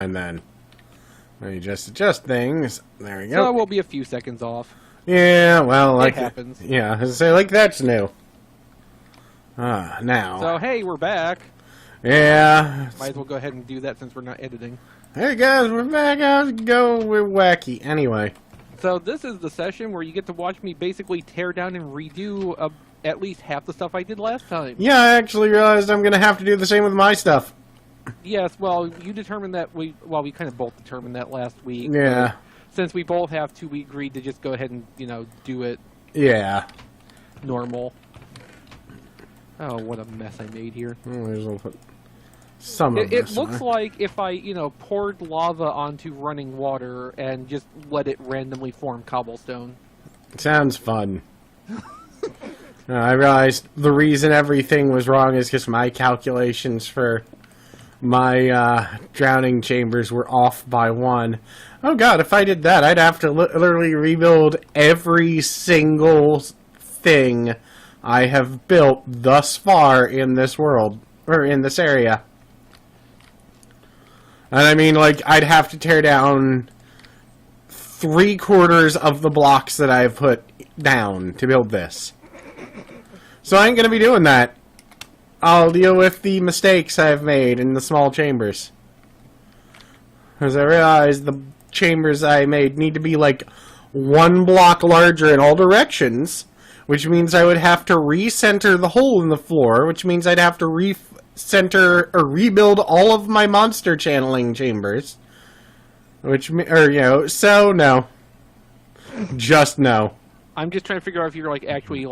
And then let me just adjust things. There we go. So we'll be a few seconds off. Yeah, well, like it happens. Yeah, I say like that's new. Now. So hey, we're back. Yeah. Might as well go ahead and do that since we're not editing. Hey guys, we're back. How's it going? We're wacky. Anyway. So this is the session where you get to watch me basically tear down and redo at least half the stuff I did last time. Yeah, I actually realized I'm gonna have to do the same with my stuff. Yes, well, you determined that we kind of both determined that last week. Yeah. Since we both have to, we agreed to just go ahead and, do it. Yeah. Normal. Oh, what a mess I made here. Some of it looks like if I, poured lava onto running water and just let it randomly form cobblestone. Sounds fun. I realized the reason everything was wrong is because my calculations for my drowning chambers were off by 1. Oh god, if I did that, I'd have to literally rebuild every single thing I have built thus far in this world, or in this area. And I mean, like, I'd have to tear down 3/4 of the blocks that I've put down to build this. So I ain't gonna be doing that. I'll deal with the mistakes I've made in the small chambers. Because I realize the chambers I made need to be like 1 block larger in all directions, which means I would have to recenter the hole in the floor, which means I'd have to recenter or rebuild all of my monster channeling chambers. So no. Just no. I'm just trying to figure out if you're actually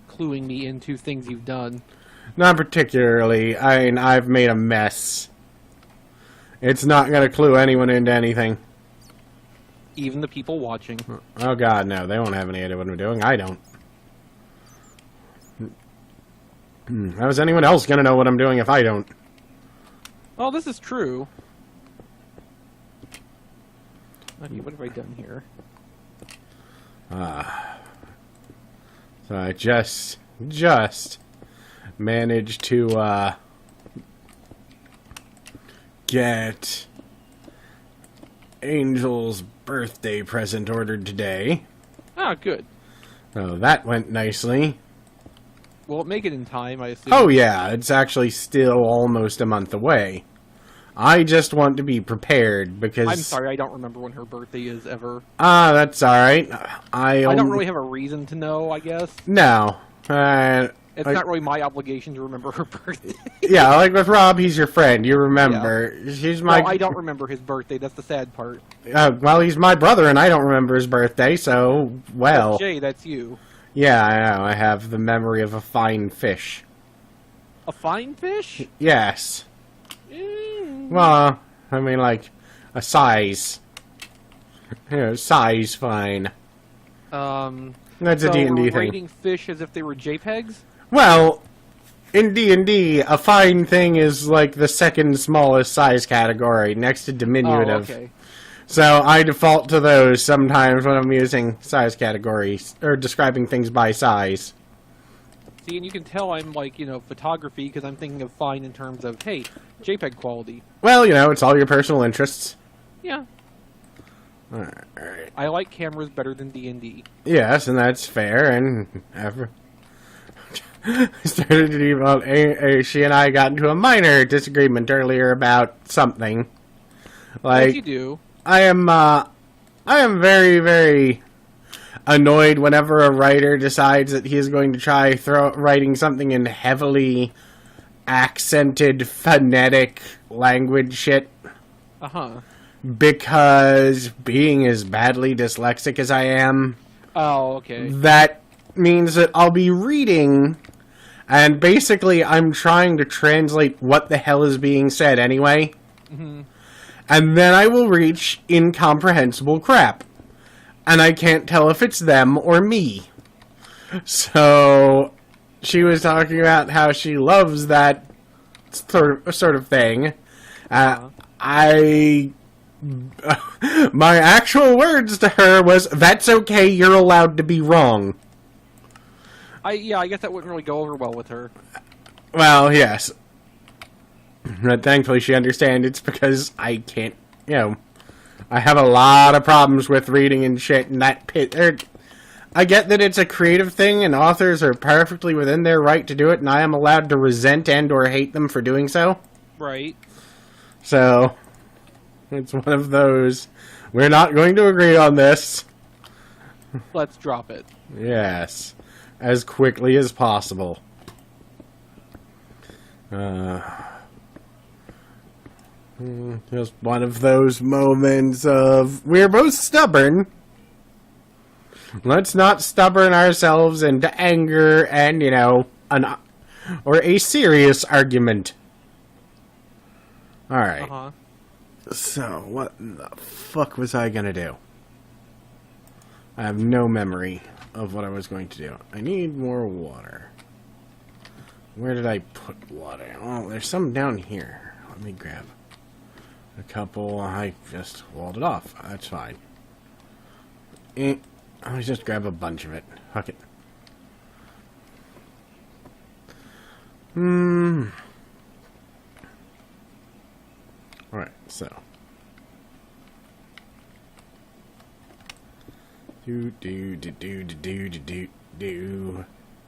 cluing me into things you've done. Not particularly. I mean, I've made a mess. It's not going to clue anyone into anything. Even the people watching. Oh god, no. They won't have any idea what I'm doing. I don't. How is anyone else going to know what I'm doing if I don't? Oh, this is true. Okay, what have I done here? So I just managed to get Angel's birthday present ordered today. Ah, good. So that went nicely. Will it make it in time, I assume? Oh yeah, it's actually still almost a month away. I just want to be prepared because... I'm sorry, I don't remember when her birthday is ever. That's alright. I don't really have a reason to know, I guess. No. It's not really my obligation to remember her birthday. Yeah, like with Rob, he's your friend. You remember. Yeah. He's my... No, I don't remember his birthday. That's the sad part. Well, he's my brother, and I don't remember his birthday, so, well... Oh, Jay, that's you. Yeah, I know. I have the memory of a fine fish. A fine fish? Yes. Well, I mean, like, a size. Size fine. That's a D&D thing. Rating fish as if they were JPEGs? Well, in D&D, a fine thing is like the second smallest size category, next to diminutive. Oh, okay. So I default to those sometimes when I'm using size categories, or describing things by size. See, and you can tell I'm photography, because I'm thinking of fine in terms of, hey, JPEG quality. Well, it's all your personal interests. Yeah. Alright. I like cameras better than D&D. Yes, and that's fair, and after... started to develop, she and I got into a minor disagreement earlier about something. Like, yes, you do. I am very, very annoyed whenever a writer decides that he is going to try writing something in heavily accented phonetic language shit. Uh-huh. Because being as badly dyslexic as I am... Oh, okay. That means that I'll be reading, and basically I'm trying to translate what the hell is being said anyway. Mm-hmm. And then I will reach incomprehensible crap. And I can't tell if it's them or me. So, she was talking about how she loves that sort of thing. My actual words to her was, "That's okay, you're allowed to be wrong." I guess that wouldn't really go over well with her. Well, yes. But thankfully she understands it's because I can't I have a lot of problems with reading and shit, and that pit. I get that it's a creative thing, and authors are perfectly within their right to do it, and I am allowed to resent and or hate them for doing so. Right. So, it's one of those. We're not going to agree on this. Let's drop it. Yes. As quickly as possible. Just one of those moments of, we're both stubborn. Let's not stubborn ourselves into anger and, or a serious argument. Alright. Uh-huh. So, what the fuck was I gonna do? I have no memory of what I was going to do. I need more water. Where did I put water? Oh, there's some down here. Let me grab a couple. I just walled it off. That's fine. I'll just grab a bunch of it. Fuck it. Alright, so. Do.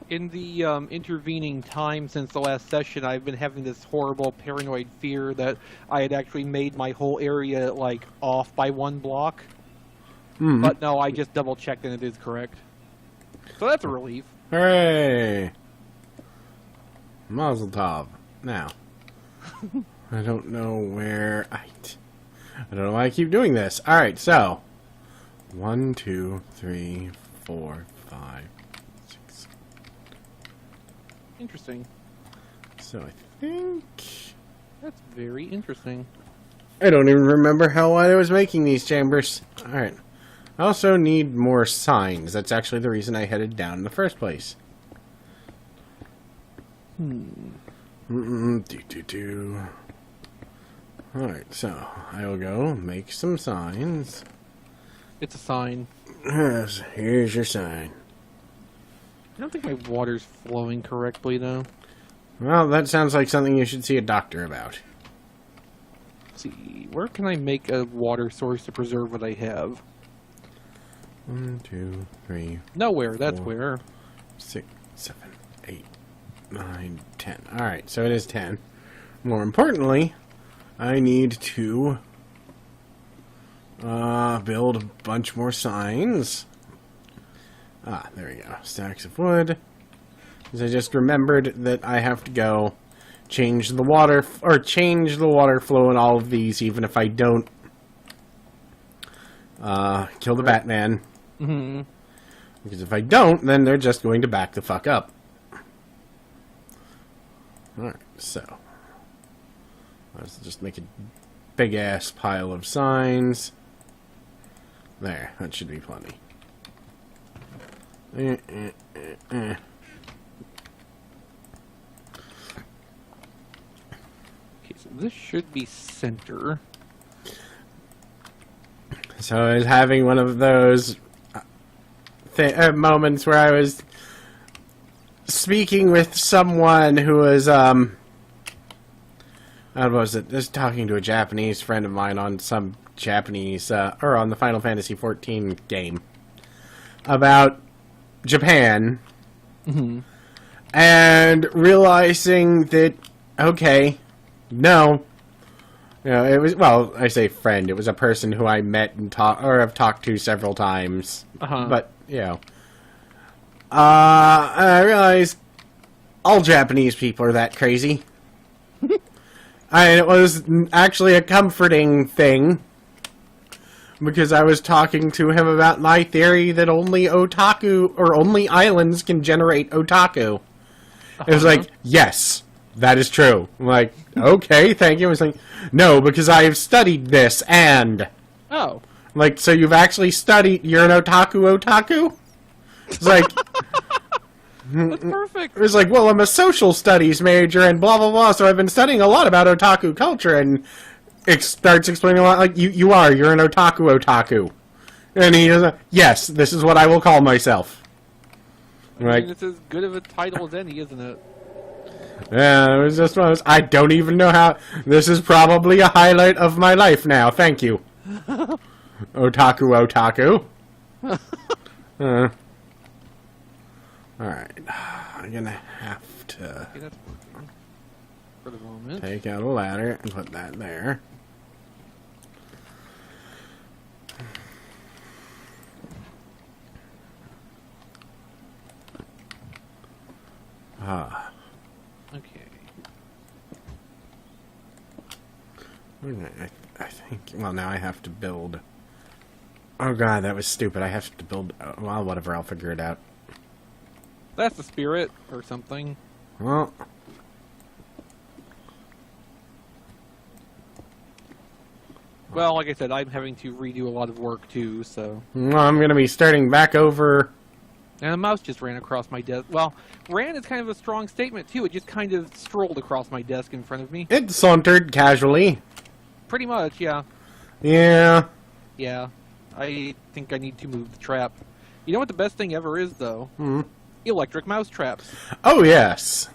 In the intervening time since the last session, I've been having this horrible paranoid fear that I had actually made my whole area, like, off by 1 block. But no, I just double-checked and it is correct. So that's a relief. Hooray! Mazel tov. Now. I don't know where... I don't know why I keep doing this. Alright, so... 1, 2, 3, 4, 5, 6. Interesting. So I think... That's very interesting. I don't even remember how I was making these chambers. Alright. I also need more signs. That's actually the reason I headed down in the first place. Alright, so I will go make some signs. It's a sign. Yes, here's your sign. I don't think my water's flowing correctly, though. Well, that sounds like something you should see a doctor about. Let's see, where can I make a water source to preserve what I have? 1, 2, 3. Nowhere, that's 4, where. 6, 7, 8, 9, 10. Alright, so it is 10. More importantly, I need to build a bunch more signs. Ah, there we go. Stacks of wood. Because I just remembered that I have to go change the water, or change the water flow in all of these, even if I don't kill the Batman. Mm-hmm. Because if I don't, then they're just going to back the fuck up. Alright, so. Let's just make a big-ass pile of signs. There, that should be plenty. Okay, so this should be center. So I was having one of those moments where I was speaking with someone who was, what was it? Just talking to a Japanese friend of mine on some Japanese, or on the Final Fantasy XIV game about Japan, and realizing that, okay, no, it was, well, I say friend, it was a person who I met and have talked to several times, but, I realized all Japanese people are that crazy. And it was actually a comforting thing, because I was talking to him about my theory that only otaku, or only islands can generate otaku. It was like, yes, that is true. I'm like, okay, thank you. I was like, no, because I have studied this, and... Oh. Like, so you've actually studied, you're an otaku? It's like... That's perfect. It was like, well, I'm a social studies major and blah, blah, blah, so I've been studying a lot about otaku culture, and it starts explaining a lot, like, you're an otaku. And he goes, yes, this is what I will call myself. I mean, it's as good of a title as any, isn't it? Yeah, it was just one of those. I don't even know how. This is probably a highlight of my life now. Thank you. Otaku. Alright. I'm gonna have to Okay, that's working for the moment. take out a ladder and put that there. Okay. I think. Well, now I have to build. Oh god, that was stupid. I have to build. Well, whatever. I'll figure it out. That's the spirit, or something. Well. Well, like I said, I'm having to redo a lot of work too, so... Well, I'm going to be starting back over. And a mouse just ran across my desk. Well, ran is kind of a strong statement too. It just kind of strolled across my desk in front of me. It sauntered casually. Pretty much, yeah. Yeah. Yeah. I think I need to move the trap. You know what the best thing ever is, though? Electric mouse traps. Oh, yes.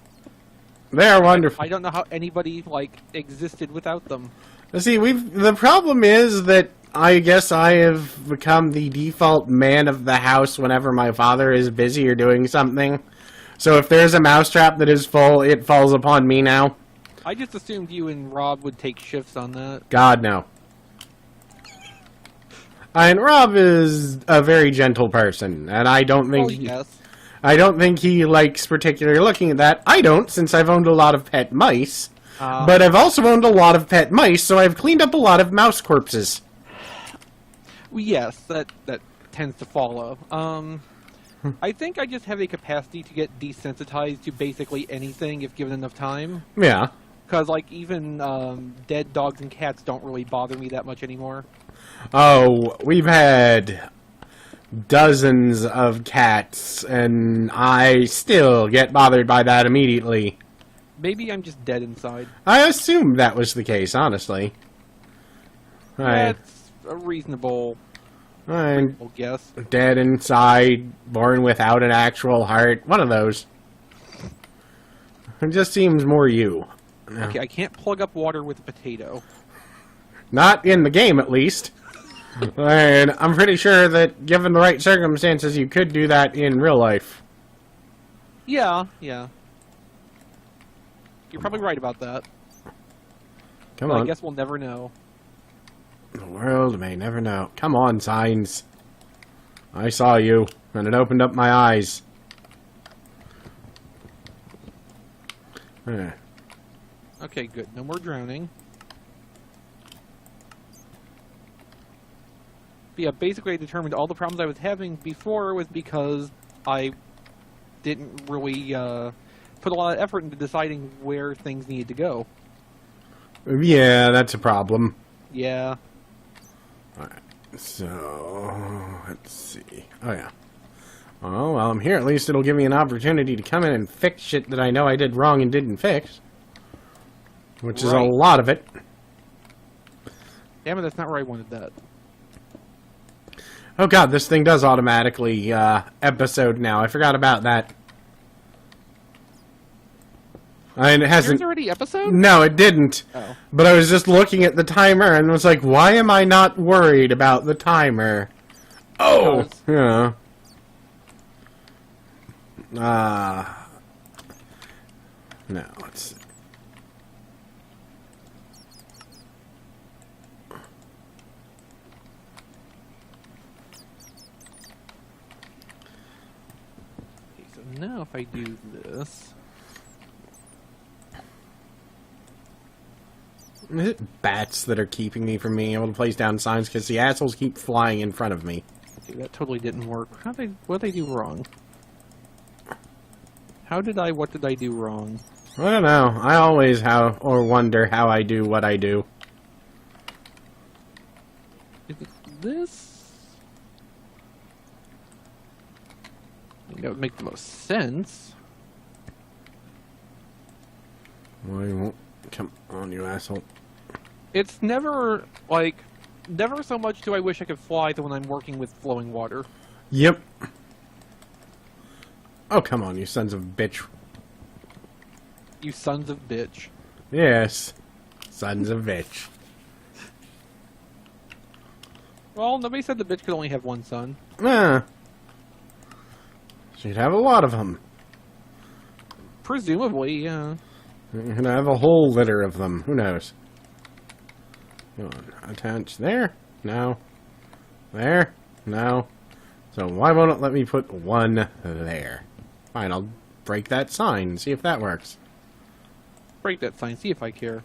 They're wonderful. I don't know how anybody, like, existed without them. See, the problem is that I guess I have become the default man of the house whenever my father is busy or doing something. So if there's a mousetrap that is full, it falls upon me now. I just assumed you and Rob would take shifts on that. God, no. And Rob is a very gentle person, and I don't think... Oh, yes. I don't think he likes particularly looking at that. I don't, since I've owned a lot of pet mice. But I've also owned a lot of pet mice, so I've cleaned up a lot of mouse corpses. Yes, that tends to follow. I think I just have a capacity to get desensitized to basically anything if given enough time. Yeah. Because, like, even dead dogs and cats don't really bother me that much anymore. Oh, we've had dozens of cats, and I still get bothered by that immediately. Maybe I'm just dead inside. I assumed that was the case, honestly. That's a reasonable guess. Dead inside, born without an actual heart. One of those. It just seems more you. Okay, I can't plug up water with a potato. Not in the game, at least. And I'm pretty sure that, given the right circumstances, you could do that in real life. Yeah. You're probably right about that. Come But on. I guess we'll never know. The world may never know. Come on, signs. I saw you, and it opened up my eyes. There. Okay, good. No more drowning. But yeah, basically I determined all the problems I was having before was because I didn't really put a lot of effort into deciding where things needed to go. Yeah, that's a problem. Yeah. Alright, so, let's see. Oh, yeah. Oh, well, I'm here. At least it'll give me an opportunity to come in and fix shit that I know I did wrong and didn't fix. Which is a Right. lot of it. Damn it, that's not where I wanted that. Oh god, this thing does automatically episode now. I forgot about that. And it hasn't... There's already episode? No, it didn't. Oh. But I was just looking at the timer and was like, why am I not worried about the timer? Oh! Because- Yeah. No, let's see. Okay, so now if I do this... Is it bats that are keeping me from being able to place down signs? Because the assholes keep flying in front of me. Okay, that totally didn't work. What did I do wrong? What did I do wrong? I don't know. I always wonder how I do what I do. Is it this? I think that would make the most sense. Why won't... Come on, you asshole. It's never so much do I wish I could fly than when I'm working with flowing water. Yep. Oh, come on, you sons of bitch. You sons of bitch. Yes. Sons of bitch. Well, nobody said the bitch could only have one son. She'd have a lot of them. Presumably, yeah. And I have a whole litter of them. Who knows? Come on. Attach there. No. There. No. So why won't it let me put one there? Fine, I'll break that sign and see if that works. Break that sign, see if I care.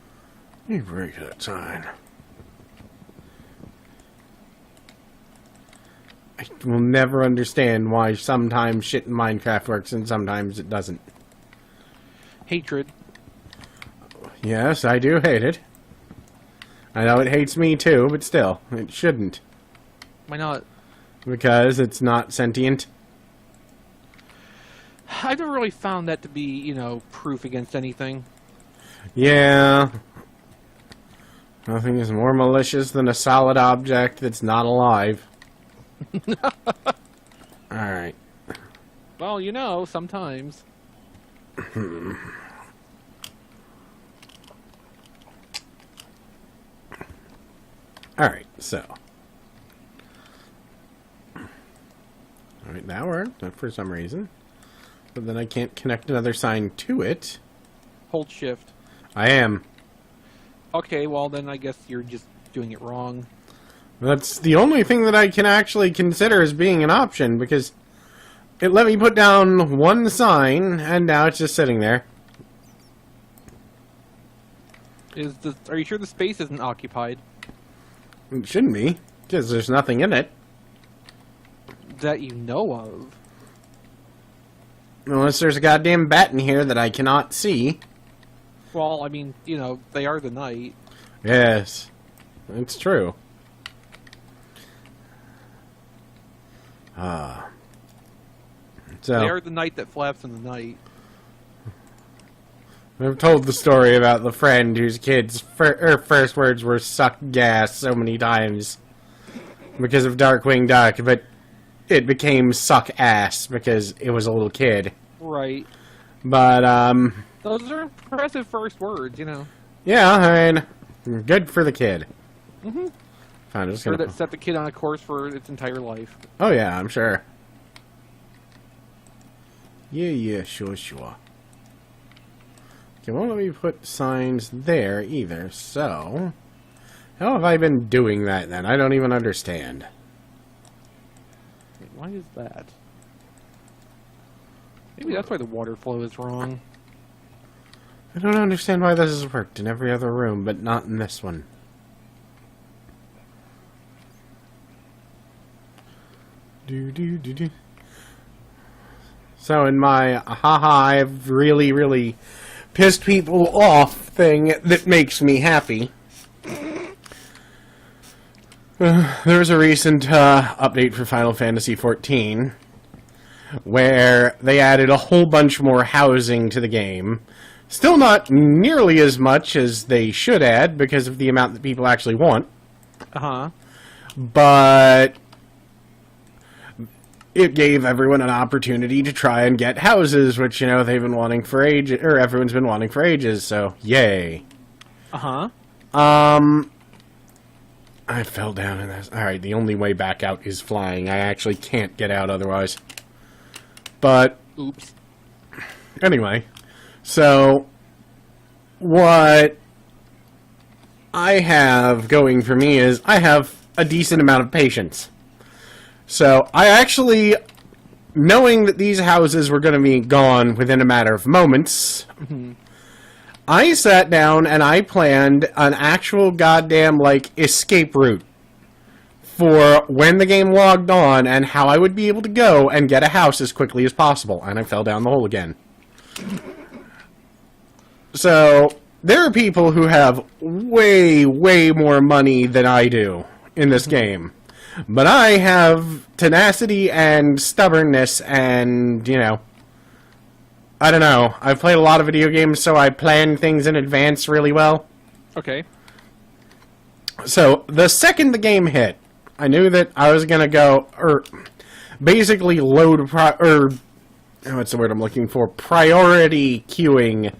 You break that sign. I will never understand why sometimes shit in Minecraft works and sometimes it doesn't. Hatred. Yes, I do hate it. I know it hates me too, but still, it shouldn't. Why not? Because it's not sentient. I've never really found that to be, you know, proof against anything. Yeah. Nothing is more malicious than a solid object that's not alive. Alright. Well, you know, sometimes. Alright, so. Alright, that worked for some reason. But then I can't connect another sign to it. Hold shift. I am. Okay, well then I guess you're just doing it wrong. That's the only thing that I can actually consider as being an option, because it let me put down one sign, and now it's just sitting there. Are you sure the space isn't occupied? It shouldn't be, because there's nothing in it. That you know of. Unless there's a goddamn bat in here that I cannot see. Well, I mean, you know, they are the night. Yes, it's true. So They are the night that flaps in the night. I've told the story about the friend whose kid's first words were "suck gas" so many times because of Darkwing Duck, but it became "suck ass" because it was a little kid. Right. But Those are impressive first words, you know. yeah, I mean, good for the kid. Mm-hmm. Fine, I'm just Sure gonna. that set the kid on a course for its entire life. Oh yeah, I'm sure. Yeah, sure. Okay, won't let me put signs there either, so... How have I been doing that then? I don't even understand. Wait, why is that? Maybe that's why the water flow is wrong. I don't understand why this has worked in every other room, but not in this one. Do. So in my haha, I've really pissed people off thing that makes me happy. There was a recent update for Final Fantasy XIV where they added a whole bunch more housing to the game. Still not nearly as much as they should add because of the amount that people actually want. Uh-huh. But it gave everyone an opportunity to try and get houses, which, you know, they've been wanting for ages, or everyone's been wanting for ages, so yay. Uh-huh. I fell down in this. Alright, the only way back out is flying. I actually can't get out otherwise. But, Oops. anyway, so what I have going for me is I have a decent amount of patience. So, I actually, knowing that these houses were going to be gone within a matter of moments, I sat down and I planned an actual goddamn, escape route for when the game logged on and how I would be able to go and get a house as quickly as possible. And I fell down the hole again. So, there are people who have way more money than I do in this game. But I have tenacity and stubbornness and, you know, I don't know. I've played a lot of video games, so I plan things in advance really well. Okay. So, the second the game hit, I knew that I was gonna go, basically load, what's the word I'm looking for? Priority queuing